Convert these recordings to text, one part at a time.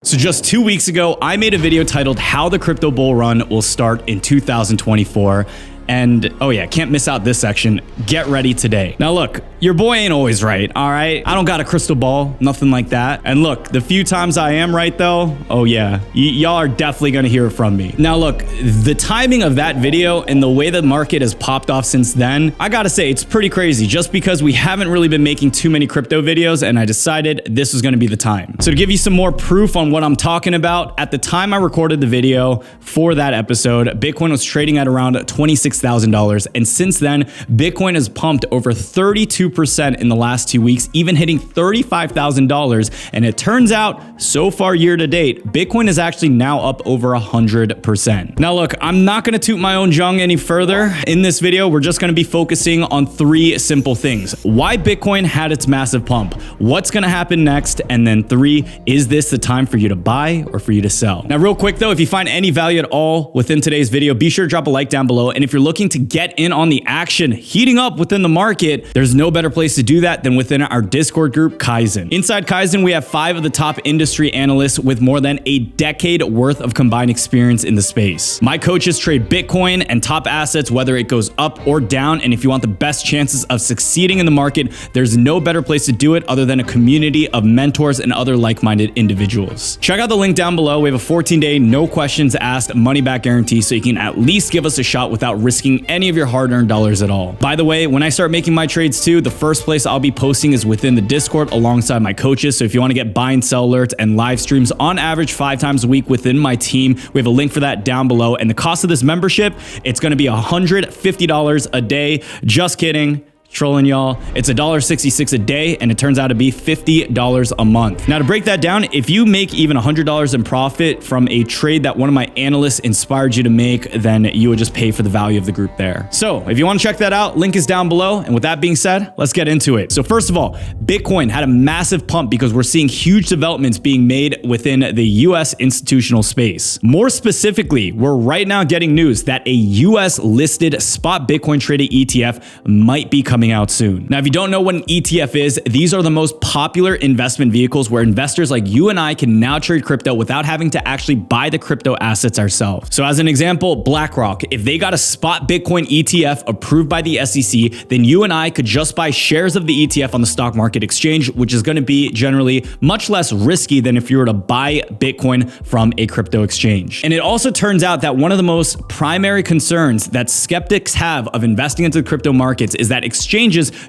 So just 2 weeks ago, I made a video titled How the Crypto Bull Run Will Start in 2024. And oh yeah, can't miss out this section. Get ready today. Now look, your boy ain't always right, all right? I don't got a crystal ball, nothing like that. And look, the few times I am right though, oh yeah, y'all are definitely gonna hear it from me. Now look, the timing of that video and the way the market has popped off since then, I gotta say it's pretty crazy just because we haven't really been making too many crypto videos and I decided this was gonna be the time. So to give you some more proof on what I'm talking about, at the time I recorded the video for that episode, Bitcoin was trading at around $26,000. And since then, Bitcoin has pumped over 32% in the last 2 weeks, even hitting $35,000. And it turns out, so far year to date, Bitcoin is actually now up over 100%. Now look, I'm not gonna toot my own Jung any further. In this video, we're just gonna be focusing on 3 simple things. Why Bitcoin had its massive pump, what's gonna happen next, and then 3, is this the time for you to buy or for you to sell? Now real quick though, if you find any value at all within today's video, be sure to drop a like down below. And if you're looking to get in on the action heating up within the market, there's no better place to do that than within our Discord group, Kaizen. Inside Kaizen, we have 5 of the top industry analysts with more than a decade worth of combined experience in the space. My coaches trade Bitcoin and top assets, whether it goes up or down. And if you want the best chances of succeeding in the market, there's no better place to do it other than a community of mentors and other like-minded individuals. Check out the link down below. We have a 14-day, no questions asked money back guarantee, so you can at least give us a shot without risking any of your hard-earned dollars at all. By the way, when I start making my trades too, the first place I'll be posting is within the Discord alongside my coaches. So if you want to get buy and sell alerts and live streams on average 5 times a week within my team, we have a link for that down below. And the cost of this membership, it's going to be $150 a day. Just kidding. Trolling y'all. It's $1.66 a day and it turns out to be $50 a month. Now to break that down, if you make even $100 in profit from a trade that one of my analysts inspired you to make, then you would just pay for the value of the group there. So if you want to check that out, link is down below. And with that being said, let's get into it. So first of all, Bitcoin had a massive pump because we're seeing huge developments being made within the US institutional space. More specifically, we're right now getting news that a US listed spot Bitcoin trading ETF might be coming out soon. Now, if you don't know what an ETF is, these are the most popular investment vehicles where investors like you and I can now trade crypto without having to actually buy the crypto assets ourselves. So as an example, BlackRock, if they got a spot Bitcoin ETF approved by the SEC, then you and I could just buy shares of the ETF on the stock market exchange, which is going to be generally much less risky than if you were to buy Bitcoin from a crypto exchange. And it also turns out that one of the most primary concerns that skeptics have of investing into the crypto markets is that exchanges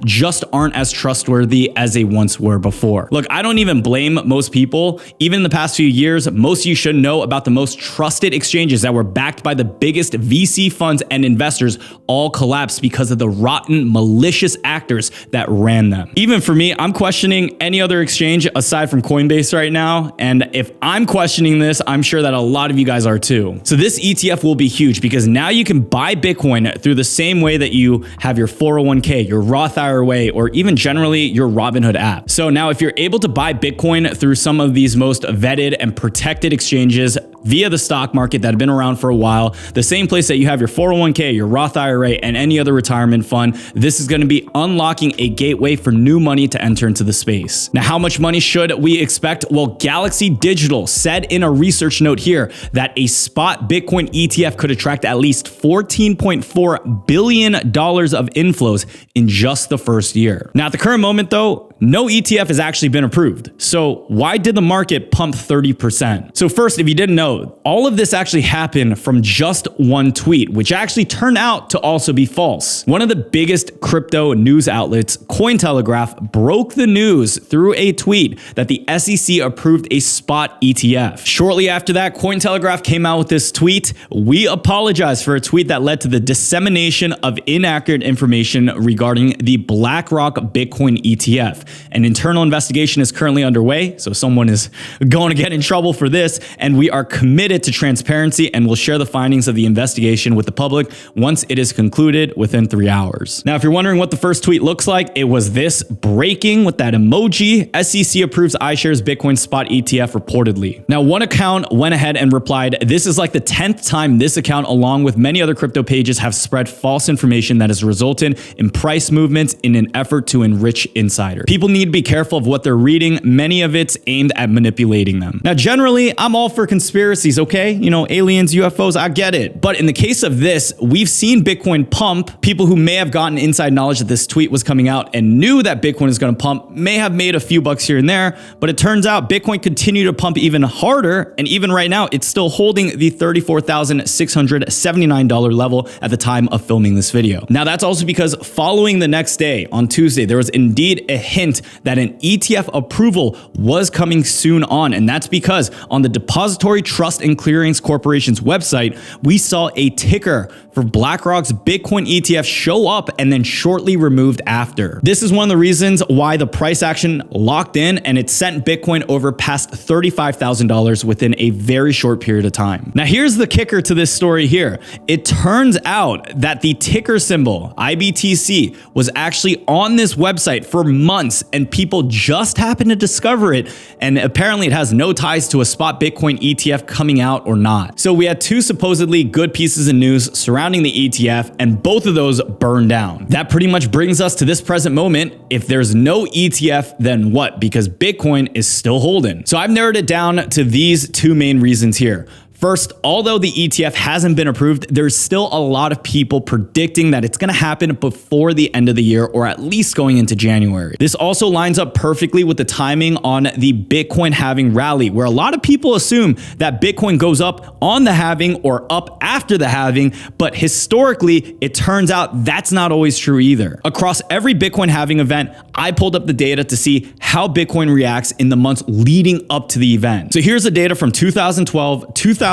just aren't as trustworthy as they once were before. Look, I don't even blame most people. Even in the past few years, most of you should know about the most trusted exchanges that were backed by the biggest VC funds and investors all collapsed because of the rotten, malicious actors that ran them. Even for me, I'm questioning any other exchange aside from Coinbase right now. And if I'm questioning this, I'm sure that a lot of you guys are too. So this ETF will be huge because now you can buy Bitcoin through the same way that you have your 401k, your Roth IRA, or even generally your Robinhood app. So now if you're able to buy Bitcoin through some of these most vetted and protected exchanges via the stock market that have been around for a while, the same place that you have your 401k, your Roth IRA, and any other retirement fund, this is going to be unlocking a gateway for new money to enter into the space. Now, how much money should we expect? Well, Galaxy Digital said in a research note here that a spot Bitcoin ETF could attract at least $14.4 billion of inflows in just the first year. Now, at the current moment though, no ETF has actually been approved. So why did the market pump 30%? So first, if you didn't know, all of this actually happened from just one tweet, which actually turned out to also be false. One of the biggest crypto news outlets, Cointelegraph, broke the news through a tweet that the SEC approved a spot ETF. Shortly after that, Cointelegraph came out with this tweet: "We apologize for a tweet that led to the dissemination of inaccurate information regarding the BlackRock Bitcoin ETF. An internal investigation is currently underway, so someone is going to get in trouble for this, and we are committed to transparency and will share the findings of the investigation with the public once it is concluded within 3 hours." Now, if you're wondering what the first tweet looks like, it was this breaking with that emoji: "SEC approves iShares Bitcoin spot ETF reportedly." Now, one account went ahead and replied, "This is like the 10th time this account, along with many other crypto pages, have spread false information that has resulted in price movements in an effort to enrich insiders. People People need to be careful of what they're reading. Many of it's aimed at manipulating them. Now, generally, I'm all for conspiracies, okay? You know, aliens, UFOs, I get it. But in the case of this, we've seen Bitcoin pump. People who may have gotten inside knowledge that this tweet was coming out and knew that Bitcoin is going to pump may have made a few bucks here and there, but it turns out Bitcoin continued to pump even harder, and even right now, it's still holding the $34,679 level at the time of filming this video. Now, that's also because following the next day, on Tuesday, there was indeed a hint that an ETF approval was coming soon on, and that's because on the Depository Trust and Clearance Corporation's website, we saw a ticker for BlackRock's Bitcoin ETF show up and then shortly removed after. This is one of the reasons why the price action locked in, and it sent Bitcoin over past $35,000 within a very short period of time. Now, here's the kicker to this story here. It turns out that the ticker symbol, IBTC, was actually on this website for months, and people just happened to discover it, and apparently it has no ties to a spot Bitcoin ETF coming out or not. So we had two supposedly good pieces of news surrounding the ETF, and both of those burned down. That pretty much brings us to this present moment. If there's no ETF, then what? Because Bitcoin is still holding. So I've narrowed it down to these two main reasons here. First, although the ETF hasn't been approved, there's still a lot of people predicting that it's going to happen before the end of the year, or at least going into January. This also lines up perfectly with the timing on the Bitcoin halving rally, where a lot of people assume that Bitcoin goes up on the halving or up after the halving, but historically, it turns out that's not always true either. Across every Bitcoin halving event, I pulled up the data to see how Bitcoin reacts in the months leading up to the event. So here's the data from 2012, 2016,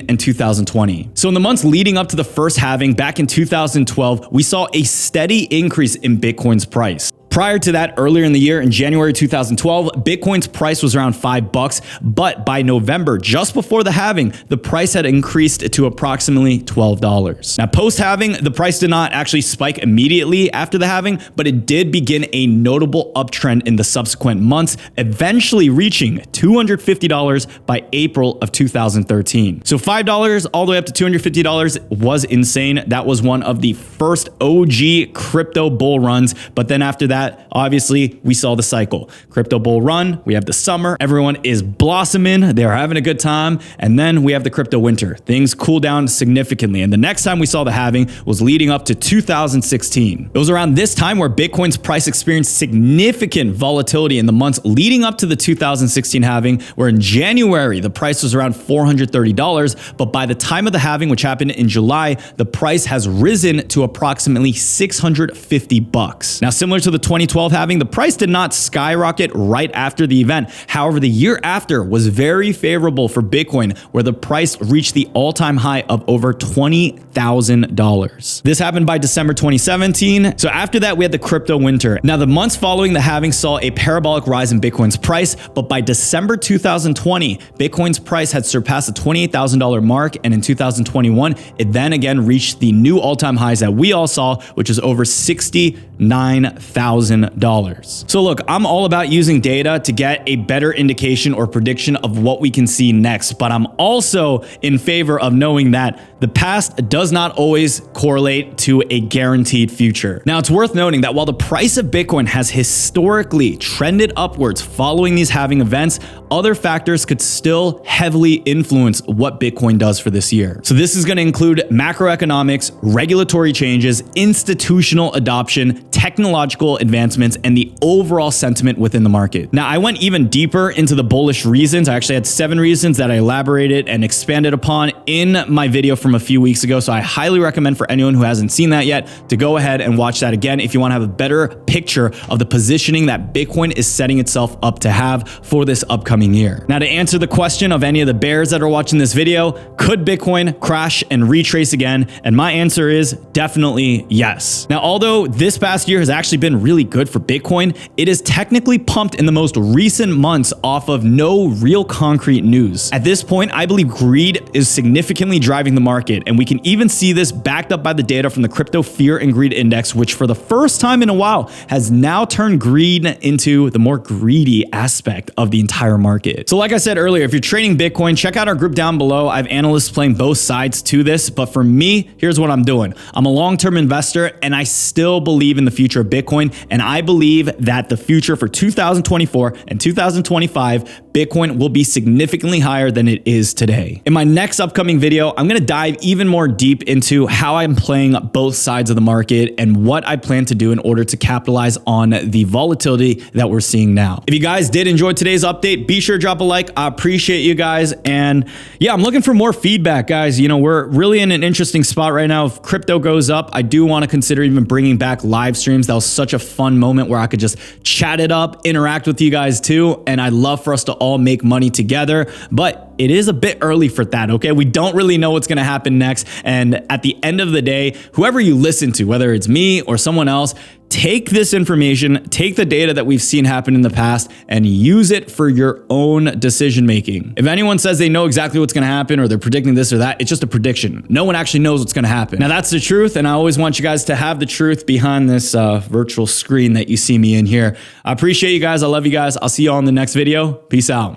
and 2020. So in the months leading up to the first halving back in 2012, we saw a steady increase in Bitcoin's price. Prior to that, earlier in the year, in January 2012, Bitcoin's price was around $5, but by November, just before the halving, the price had increased to approximately $12. Now, post-halving, the price did not actually spike immediately after the halving, but it did begin a notable uptrend in the subsequent months, eventually reaching $250 by April of 2013. So $5 all the way up to $250 was insane. That was one of the first OG crypto bull runs, but then after that, obviously, we saw the cycle. Crypto bull run, we have the summer, everyone is blossoming, they're having a good time, and then we have the crypto winter. Things cool down significantly, and the next time we saw the halving was leading up to 2016. It was around this time where Bitcoin's price experienced significant volatility in the months leading up to the 2016 halving, where in January, the price was around $430, but by the time of the halving, which happened in July, the price has risen to approximately $650. Now, similar to the 2012 halving, the price did not skyrocket right after the event. However, the year after was very favorable for Bitcoin, where the price reached the all-time high of over $20,000. This happened by December 2017. So after that, we had the crypto winter. Now, the months following the halving saw a parabolic rise in Bitcoin's price, but by December 2020, Bitcoin's price had surpassed the $28,000 mark, and in 2021, it then again reached the new all-time highs that we all saw, which is over $69,000. So look, I'm all about using data to get a better indication or prediction of what we can see next, but I'm also in favor of knowing that the past does not always correlate to a guaranteed future. Now, it's worth noting that while the price of Bitcoin has historically trended upwards following these halving events, other factors could still heavily influence what Bitcoin does for this year. So this is going to include macroeconomics, regulatory changes, institutional adoption, technological advancements, and the overall sentiment within the market. Now, I went even deeper into the bullish reasons. I actually had 7 reasons that I elaborated and expanded upon in my video from a few weeks ago. So I highly recommend for anyone who hasn't seen that yet to go ahead and watch that again if you want to have a better picture of the positioning that Bitcoin is setting itself up to have for this upcoming year. Now, to answer the question of any of the bears that are watching this video, could Bitcoin crash and retrace again? And my answer is definitely yes. Now, although this past year has actually been really good for Bitcoin, it is technically pumped in the most recent months off of no real concrete news. At this point, I believe greed is significantly driving the market, and we can even see this backed up by the data from the Crypto Fear and Greed Index, which for the first time in a while has now turned greed into the more greedy aspect of the entire market. So like I said earlier, if you're trading Bitcoin, check out our group down below. I have analysts playing both sides to this, but for me, here's what I'm doing. I'm a long-term investor, and I still believe in the future of Bitcoin. And I believe that the future for 2024 and 2025, Bitcoin will be significantly higher than it is today. In my next upcoming video, I'm gonna dive even more deep into how I'm playing both sides of the market and what I plan to do in order to capitalize on the volatility that we're seeing now. If you guys did enjoy today's update, be sure to drop a like. I appreciate you guys. And yeah, I'm looking for more feedback, guys. You know, we're really in an interesting spot right now. If crypto goes up, I do want to consider even bringing back live streams. That was such a fun moment where I could just chat it up, interact with you guys too. And I'd love for us to all make money together, but it is a bit early for that, okay? We don't really know what's gonna happen next. And at the end of the day, whoever you listen to, whether it's me or someone else, take this information, take the data that we've seen happen in the past and use it for your own decision making. If anyone says they know exactly what's gonna happen or they're predicting this or that, it's just a prediction. No one actually knows what's gonna happen. Now that's the truth, and I always want you guys to have the truth behind this virtual screen that you see me in here. I appreciate you guys. I love you guys. I'll see you all in the next video. Peace out.